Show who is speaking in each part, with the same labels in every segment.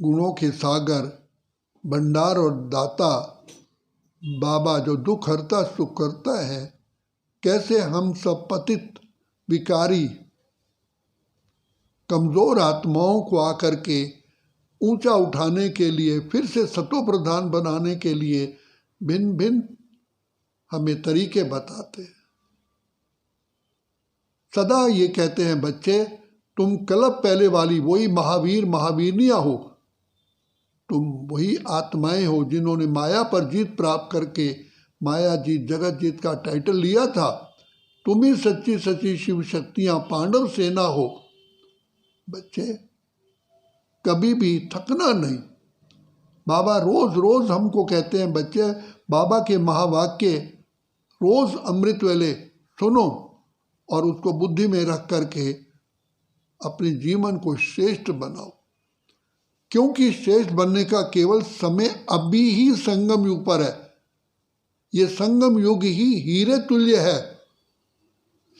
Speaker 1: गुणों के सागर, भंडार और दाता बाबा जो दुख हरता सुख करता है, कैसे हम सब पतित विकारी कमज़ोर आत्माओं को आकर के ऊंचा उठाने के लिए, फिर से सतो प्रधान बनाने के लिए भिन्न भिन्न हमें तरीके बताते हैं। सदा ये कहते हैं बच्चे, तुम कल्प पहले वाली वही महावीर महावीरनियाँ हो, तुम वही आत्माएं हो जिन्होंने माया पर जीत प्राप्त करके माया जीत जगत जीत का टाइटल लिया था। तुम ही सच्ची सच्ची शिव शक्तियाँ पांडव सेना हो। बच्चे कभी भी थकना नहीं। बाबा रोज रोज हमको कहते हैं बच्चे, बाबा के महावाक्य रोज अमृत वेले सुनो और उसको बुद्धि में रख करके अपने जीवन को श्रेष्ठ बनाओ, क्योंकि श्रेष्ठ बनने का केवल समय अभी ही संगम युग पर है। ये संगम युग ही हीरे तुल्य है।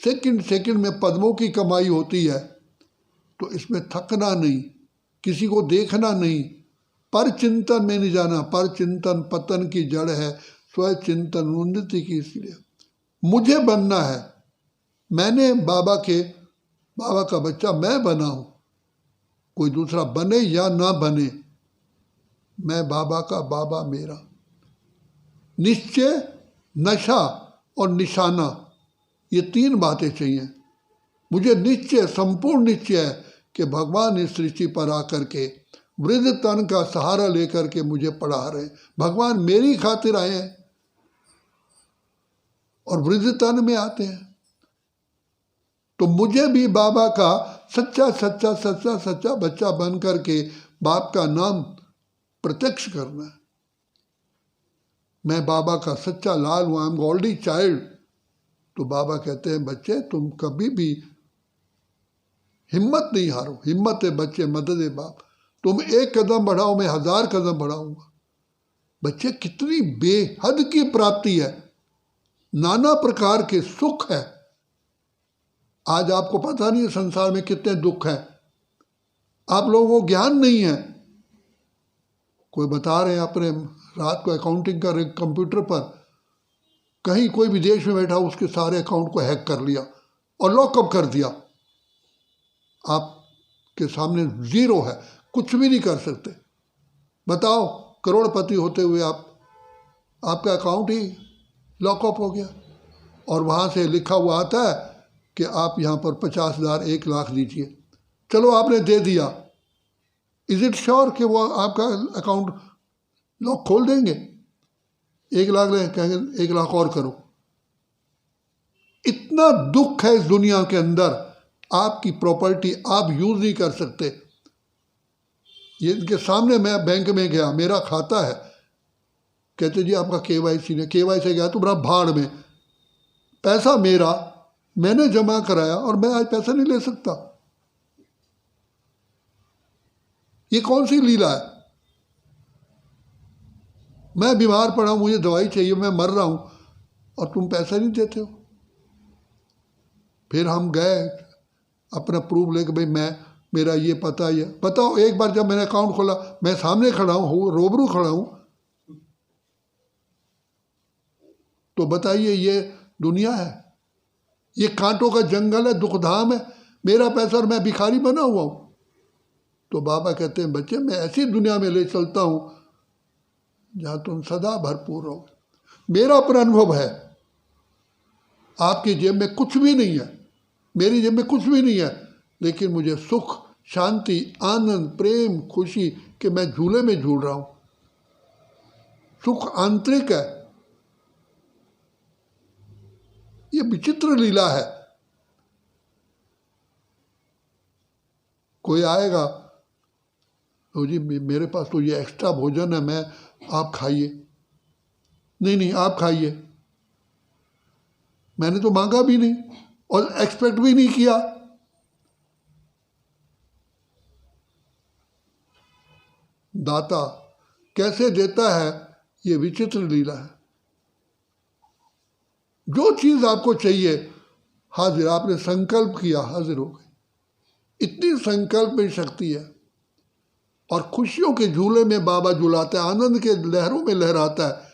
Speaker 1: सेकंड सेकंड में पद्मों की कमाई होती है, तो इसमें थकना नहीं, किसी को देखना नहीं, पर चिंतन में नहीं जाना। पर चिंतन पतन की जड़ है, स्व चिंतन उन्नति की। इसलिए मुझे बनना है, मैंने बाबा का बच्चा मैं बना हूँ, कोई दूसरा बने या ना बने, मैं बाबा का, बाबा मेरा। निश्चय, नशा और निशाना, ये तीन बातें चाहिए। मुझे निश्चय, संपूर्ण निश्चय है कि भगवान इस सृष्टि पर आकर के वृद्ध तन का सहारा लेकर के मुझे पढ़ा रहे। भगवान मेरी खातिर आए हैं और वृद्ध तन में आते हैं, तो मुझे भी बाबा का सच्चा सच्चा सच्चा सच्चा बच्चा बन करके बाप का नाम प्रत्यक्ष करना है। मैं बाबा का सच्चा लाल हूँ, आई एम गोल्डी चाइल्ड। तो बाबा कहते हैं बच्चे तुम कभी भी हिम्मत नहीं हारो। हिम्मत है बच्चे, मदद है बाप। तुम एक कदम बढ़ाओ, मैं 1000 कदम बढ़ाऊंगा। बच्चे कितनी बेहद की प्राप्ति है, नाना प्रकार के सुख है। आज आपको पता नहीं है संसार में कितने दुख हैं, आप लोगों को ज्ञान नहीं है। कोई बता रहे हैं अपने रात को अकाउंटिंग कर रहे कंप्यूटर पर, कहीं कोई विदेश में बैठा उसके सारे अकाउंट को हैक कर लिया और लॉकअप कर दिया। आपके सामने जीरो है, कुछ भी नहीं कर सकते। बताओ, करोड़पति होते हुए आपका अकाउंट ही लॉकअप हो गया और वहाँ से लिखा हुआ आता है कि आप यहाँ पर 50,000 1 लाख दीजिए। चलो आपने दे दिया, इज इट श्योर कि वो आपका अकाउंट लॉक खोल देंगे? 1 लाख ले, कहेंगे 1 लाख और करो। इतना दुख है इस दुनिया के अंदर, आपकी प्रॉपर्टी आप यूज नहीं कर सकते। ये इनके सामने मैं बैंक में गया, मेरा खाता है, कहते जी आपका KYC ने, KYC गया तो बड़ा भाड़ में, पैसा मेरा, मैंने जमा कराया और मैं आज पैसा नहीं ले सकता। ये कौन सी लीला है? मैं बीमार पड़ा हूं, मुझे दवाई चाहिए, मैं मर रहा हूं और तुम पैसा नहीं देते हो। फिर हम गए अपना प्रूफ लेके, भाई मेरा ये पता है। बताओ, एक बार जब मैंने अकाउंट खोला, मैं सामने खड़ा हूं, रूबरू खड़ा हूं, तो बताइए ये दुनिया है? ये कांटों का जंगल है, दुखधाम है, मेरा पैसा और मैं भिखारी बना हुआ हूं। तो बाबा कहते हैं बच्चे मैं ऐसी दुनिया में ले चलता हूं जहां तुम सदा भरपूर हो। मेरा अपना अनुभव है, आपकी जेब में कुछ भी नहीं है, मेरी जेब में कुछ भी नहीं है, लेकिन मुझे सुख, शांति, आनंद, प्रेम, खुशी कि मैं झूले में झूल रहा हूं। सुख आंतरिक है। ये विचित्र लीला है। कोई आएगा, तो जी मेरे पास तो ये एक्स्ट्रा भोजन है, आप खाइए। नहीं आप खाइए, मैंने तो मांगा भी नहीं और एक्सपेक्ट भी नहीं किया। दाता कैसे देता है, ये विचित्र लीला है। जो चीज आपको चाहिए हाजिर, आपने संकल्प किया हाजिर हो गई। इतनी संकल्प में शक्ति है। और खुशियों के झूले में बाबा झुलाता है, आनंद के लहरों में लहराता है।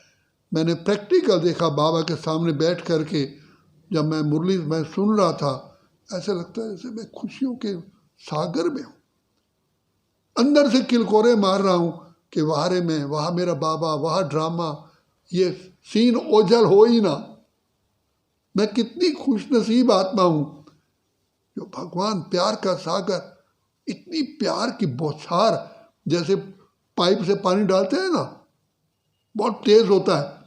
Speaker 1: मैंने प्रैक्टिकल देखा बाबा के सामने बैठ करके, जब मैं मुरली मैं सुन रहा था, ऐसा लगता है जैसे मैं खुशियों के सागर में हूँ। अंदर से किलकोरे मार रहा हूँ कि वारे में वहाँ मेरा बाबा, वहाँ ड्रामा, ये सीन ओझल हो ही ना। मैं कितनी खुश नसीब आत्मा हूँ जो भगवान प्यार का सागर, इतनी प्यार की बौछार, जैसे पाइप से पानी डालते हैं ना, बहुत तेज होता है,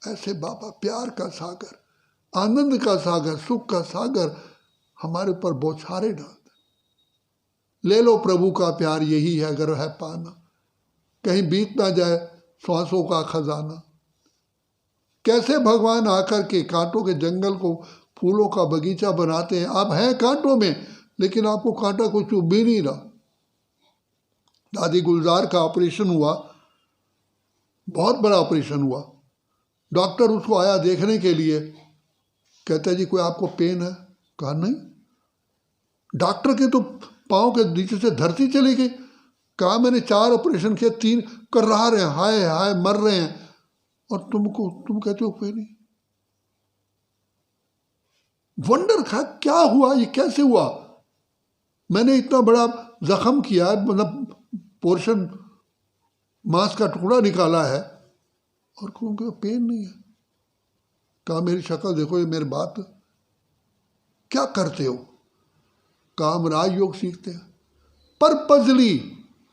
Speaker 1: ऐसे बाबा प्यार का सागर, आनंद का सागर, सुख का सागर हमारे ऊपर बौछारें डालते। ले लो प्रभु का प्यार, यही है अगर है पाना, कहीं बीत ना जाए श्वासों का खजाना। कैसे भगवान आकर के कांटों के जंगल को फूलों का बगीचा बनाते हैं। आप हैं कांटों में, लेकिन आपको कांटा को चुभ भी नहीं रहा। दादी गुलजार का ऑपरेशन हुआ, बहुत बड़ा ऑपरेशन हुआ। डॉक्टर उसको आया देखने के लिए, कहता जी कोई आपको पेन है? कहा नहीं। डॉक्टर के तो पाँव के नीचे से धरती चली गई। कहा मैंने 4 ऑपरेशन किए, 3 कर रहा रहे, हाय हाय मर रहे हैं, और तुम कहते हो कोई नहीं। वंडर था क्या हुआ, ये कैसे हुआ? मैंने इतना बड़ा जख्म किया, मतलब पोर्शन मांस का टुकड़ा निकाला है, और क्योंकि पेन नहीं है। कहा मेरी शक्ल देखो, ये मेरी बात क्या करते हो? कहा हम राजयोग सीखते हैं। पर्पजली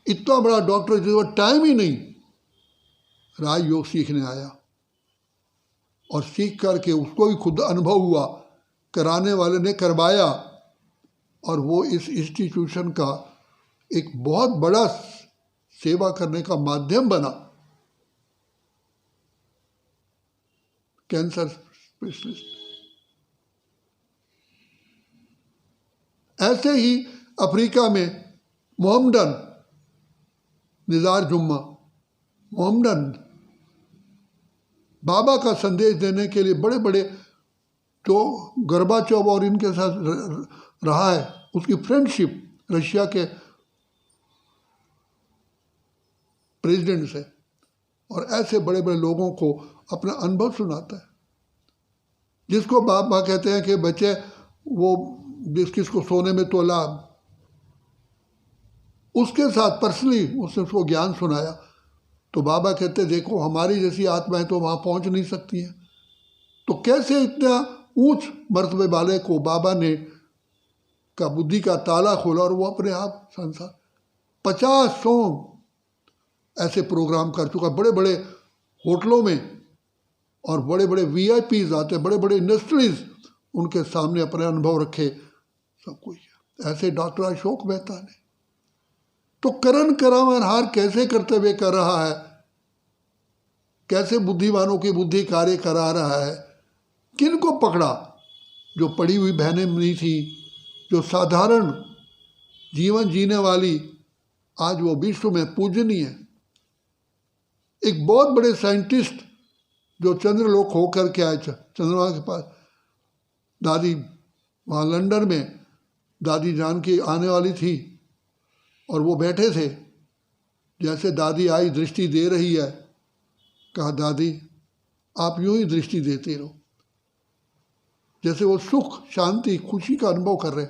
Speaker 1: इतना बड़ा डॉक्टर जिसको टाइम ही नहीं, राजयोग सीखने आया, और सीख करके उसको भी खुद अनुभव हुआ, कराने वाले ने करवाया, और वो इस इंस्टीट्यूशन का एक बहुत बड़ा सेवा करने का माध्यम बना। Cancer specialist. ऐसे ही अफ्रीका में मोहम्मदन निज़ार जुम्मा, मोहम्मदन बाबा का संदेश देने के लिए बड़े बड़े, जो गोर्बाचोव और इनके साथ रहा है, उसकी फ्रेंडशिप रशिया के प्रेसिडेंट से, और ऐसे बड़े बड़े लोगों को अपना अनुभव सुनाता है। जिसको बाबा कहते हैं कि बच्चे वो जिस किसको सोने में तोला, उसके साथ पर्सनली उसने उसको ज्ञान सुनाया। तो बाबा कहते देखो हमारी जैसी आत्माएं तो वहाँ पहुँच नहीं सकती हैं, तो कैसे इतना ऊंच मर्तबे वाले को बाबा ने का बुद्धि का ताला खोला, और वो अपने आप संसार 50-100 ऐसे प्रोग्राम कर चुका, बड़े बड़े होटलों में, और बड़े बड़े VIPs आते, बड़े बड़े इंडस्ट्रीज उनके सामने अपने अनुभव रखे, सब कुछ। ऐसे डॉक्टर अशोक मेहता ने तो करण करावन हार कैसे कर्तव्य कर रहा है, कैसे बुद्धिमानों की बुद्धि कार्य करा रहा है। किन को पकड़ा? जो पढ़ी हुई बहनें नहीं थी, जो साधारण जीवन जीने वाली, आज वो विश्व में पूजनीय है। एक बहुत बड़े साइंटिस्ट जो चंद्रलोक होकर के आए, चंद्रमा के पास, दादी वहाँ लंदन में दादी जान की आने वाली थी, और वो बैठे थे। जैसे दादी आई, दृष्टि दे रही है, कहा दादी आप यूं ही दृष्टि देते रहो, जैसे वो सुख शांति खुशी का अनुभव कर रहे।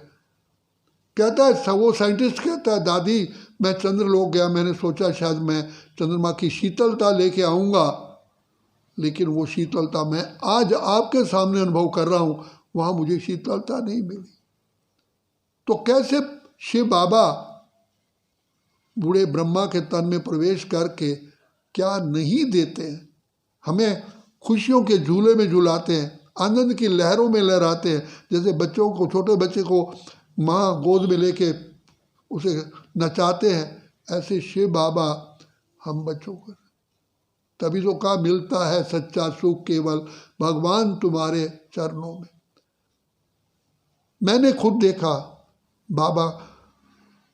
Speaker 1: कहता है वो साइंटिस्ट कहता है दादी मैं चंद्रलोक गया, मैंने सोचा शायद मैं चंद्रमा की शीतलता लेके आऊँगा, लेकिन वो शीतलता मैं आज आपके सामने अनुभव कर रहा हूँ, वहाँ मुझे शीतलता नहीं मिली। तो कैसे शिव बाबा बूढ़े ब्रह्मा के तन में प्रवेश करके क्या नहीं देते हैं, हमें खुशियों के झूले में झुलाते हैं, आनंद की लहरों में लहराते हैं। जैसे बच्चों को, छोटे बच्चे को माँ गोद में लेके उसे नचाते हैं, ऐसे शिव बाबा हम बच्चों को। तभी तो कहा मिलता है सच्चा सुख केवल भगवान तुम्हारे चरणों में। मैंने खुद देखा बाबा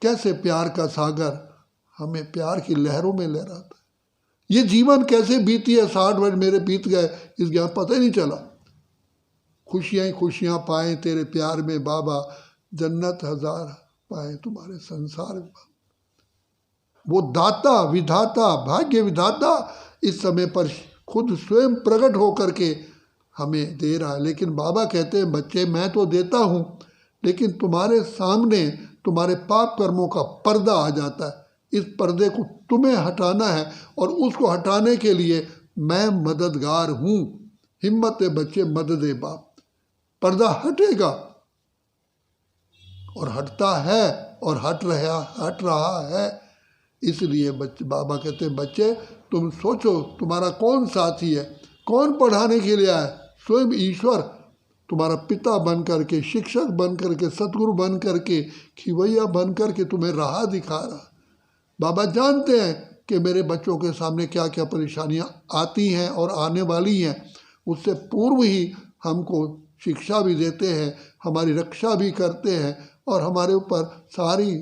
Speaker 1: कैसे प्यार का सागर हमें प्यार की लहरों में लहराता है। ये जीवन कैसे बीती है, 60 वर्ष मेरे बीत गए, इस ज्ञान पता ही नहीं चला। खुशियाँ ही खुशियाँ पाएँ तेरे प्यार में बाबा, जन्नत हजार पाए तुम्हारे संसार में। वो दाता विधाता भाग्य विधाता इस समय पर खुद स्वयं प्रकट होकर के हमें दे रहा है। लेकिन बाबा कहते हैं बच्चे मैं तो देता हूँ, लेकिन तुम्हारे सामने तुम्हारे पाप कर्मों का पर्दा आ जाता है। इस पर्दे को तुम्हें हटाना है और उसको हटाने के लिए मैं मददगार हूँ। हिम्मत है बच्चे, मदद है बाप। पर्दा हटेगा और हटता है और हट रहा है। इसलिए बच्चे बाबा कहते हैं बच्चे तुम सोचो तुम्हारा कौन साथी है, कौन पढ़ाने के लिए आया। स्वयं ईश्वर तुम्हारा पिता बन करके, शिक्षक बन करके, सतगुरु बन करके, खिवैया बन करके तुम्हें राह दिखा रहा। बाबा जानते हैं कि मेरे बच्चों के सामने क्या क्या परेशानियां आती हैं और आने वाली हैं। उससे पूर्व ही हमको शिक्षा भी देते हैं, हमारी रक्षा भी करते हैं और हमारे ऊपर सारी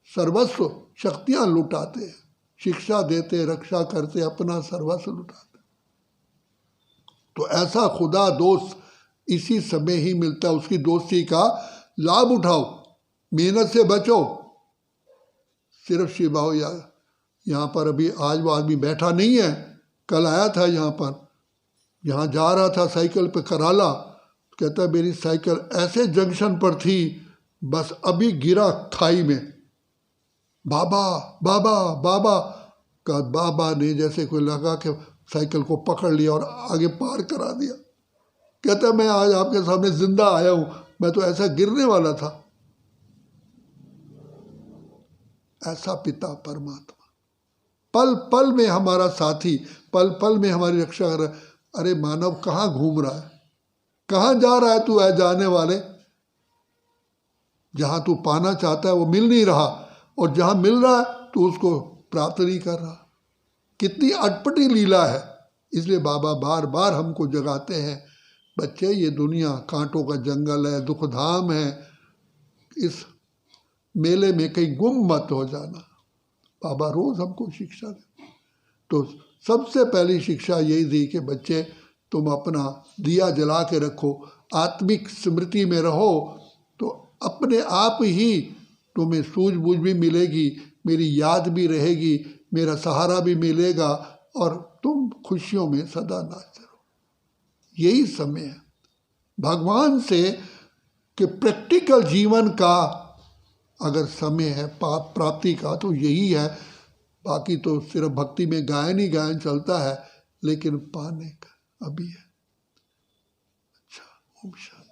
Speaker 1: सर्वस्व शक्तियां लुटाते हैं। शिक्षा देते, रक्षा करते, अपना सर्वस्व लुटाते। तो ऐसा खुदा दोस्त इसी समय ही मिलता है। उसकी दोस्ती का लाभ उठाओ, मेहनत से बचो। सिर्फ शिवाओ यार, यहाँ पर अभी आज वो आदमी बैठा नहीं है, कल आया था यहाँ पर, यहाँ जा रहा था साइकिल पे कराला, कहता मेरी साइकिल ऐसे जंक्शन पर थी, बस अभी गिरा खाई में। बाबा बाबा बाबा का बाबा ने जैसे कोई लगा के साइकिल को पकड़ लिया और आगे पार करा दिया। कहता मैं आज आपके सामने जिंदा आया हूँ, मैं तो ऐसा गिरने वाला था। ऐसा पिता परमात्मा पल पल में हमारा साथी, पल पल में हमारी रक्षा कर रहा है। अरे मानव कहाँ घूम रहा है, कहाँ जा रहा है तू है जाने वाले। जहाँ तू पाना चाहता है वो मिल नहीं रहा, और जहाँ मिल रहा है तू उसको प्राप्त नहीं कर रहा। कितनी अटपटी लीला है। इसलिए बाबा बार बार हमको जगाते हैं बच्चे ये दुनिया कांटों का जंगल है, दुखधाम है, इस मेले में कहीं गुम मत हो जाना। बाबा रोज हमको शिक्षा दे। तो सबसे पहली शिक्षा यही दी कि बच्चे तुम अपना दिया जला के रखो, आत्मिक स्मृति में रहो, तो अपने आप ही तुम्हें सूझबूझ भी मिलेगी, मेरी याद भी रहेगी, मेरा सहारा भी मिलेगा और तुम खुशियों में सदा नाचते रहो। यही समय है भगवान से कि प्रैक्टिकल जीवन का अगर समय है पाप प्राप्ति का तो यही है। बाकी तो सिर्फ भक्ति में गायन ही गायन चलता है, लेकिन पाने का अभी है। अच्छा, ओम शांति।